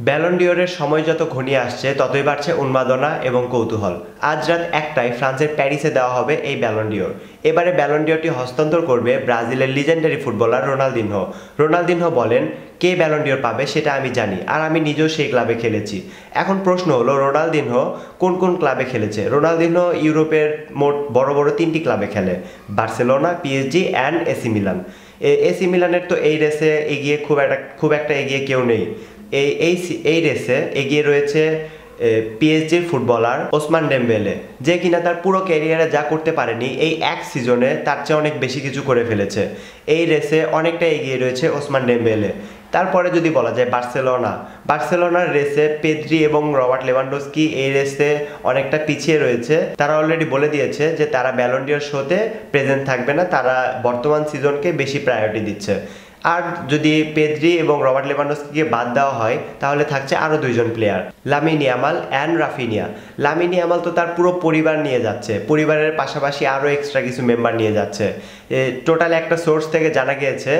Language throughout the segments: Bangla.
ব্যালন ডিওরের সময় যত ঘনিয়ে আসছে ততই বাড়ছে উন্মাদনা এবং কৌতূহল। আজ রাত ১টায় ফ্রান্সের প্যারিসে দেওয়া হবে এই ব্যালন ডিওর। এবারে ব্যালন ডিওরটি হস্তান্তর করবে ব্রাজিলের লিজেন্ডারি ফুটবলার রোনালদিনহো। রোনালদিনহো বলেন, কে ব্যালন ডিওর পাবে সেটা আমি জানি, আর আমি নিজেও সেই ক্লাবে খেলেছি। এখন প্রশ্ন হলো, রোনালদিনহো কোন কোন ক্লাবে খেলেছে? রোনালদিনহো ইউরোপের মোট বড় বড় ৩টি ক্লাবে খেলে: Barcelona, PSG and AC Milan. AC মিলানের তো এই রেসে এগিয়ে খুব একটা এগিয়ে কেউ নেই। এই রেসে এগিয়ে রয়েছে পিএসজির ফুটবলার ওসমান ডেম্বেলে, যে কিনা তার পুরো ক্যারিয়ারে যা করতে পারেনি এই এক সিজনে তার চেয়ে অনেক বেশি কিছু করে ফেলেছে। এই রেসে অনেকটা এগিয়ে রয়েছে ওসমান ডেম্বেলে। তারপরে যদি বলা যায় বার্সেলোনার রেসে পেদ্রি এবং রবার্ট লেভানডস্কি এই রেসে অনেকটা পিছিয়ে রয়েছে। তারা অলরেডি বলে দিয়েছে যে তারা ব্যালন ডিওর শোতে প্রেজেন্ট থাকবে না, তারা বর্তমান সিজনকে বেশি প্রায়োরিটি দিচ্ছে। আর যদি পেদ্রি এবং রবার্ট লেভানডস্কিকে বাদ দেওয়া হয় তাহলে থাকছে আরও দুইজন player, Lamine Yamal and Raphinha. Lamine Yamal তো তার পুরো পরিবার নিয়ে যাচ্ছে, পরিবারের পাশাপাশি আরও এক্সট্রা কিছু মেম্বার নিয়ে যাচ্ছে। টোটাল একটা সোর্স থেকে জানা গিয়েছে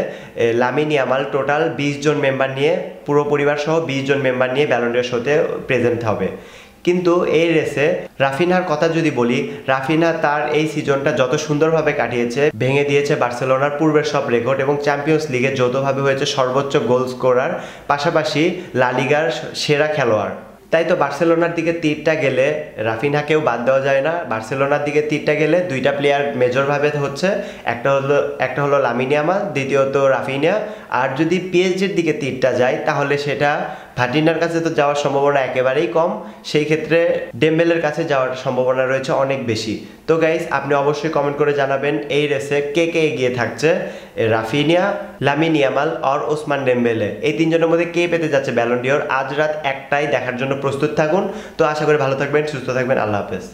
লামিন ইয়ামাল টোটাল 20 জন মেম্বার নিয়ে, পুরো পরিবার সহ 20 জন মেম্বার নিয়ে ব্যালন ডিওর শোতে প্রেজেন্ট হবে। কিন্তু এই রেসে রাফিনহার কথা যদি বলি, রাফিনহা তার এই সিজনটা যত সুন্দরভাবে কাটিয়েছে, ভেঙে দিয়েছে বার্সেলোনার পূর্বের সব রেকর্ড এবং চ্যাম্পিয়ন্স লিগে যৌথভাবে হয়েছে সর্বোচ্চ গোল স্কোরার, পাশাপাশি লা লিগার সেরা খেলোয়াড়। তাই তো বার্সেলোনার দিকে তীরটা গেলে রাফিনহাকেও বাদ দেওয়া যায় না। বার্সেলোনার দিকে তীরটা গেলে দুইটা প্লেয়ার মেজরভাবে হচ্ছে, একটা হলো লামিন ইয়ামাল, দ্বিতীয়ত রাফিনিয়া। আর যদি পিএসজির দিকে তীরটা যায় তাহলে সেটা ভাটিনার কাছে তো যাওয়ার সম্ভাবনা একেবারেই কম, সেই ক্ষেত্রে ডেম্বেলের কাছে যাওয়ার সম্ভাবনা রয়েছে অনেক বেশি। তো গাইস, আপনি অবশ্যই কমেন্ট করে জানাবেন এই রেসে কে কে এগিয়ে থাকছে, রাফিনিয়া, লামিন ইয়ামাল আর ওসমান ডেম্বেলে, এই তিনজনের মধ্যে কে পেতে যাচ্ছে ব্যালন ডিওর। আজ রাত 1টায় দেখার জন্য প্রস্তুত থাকুন। তো আশা করি ভালো থাকবেন, সুস্থ থাকবেন। আল্লাহ হাফেজ।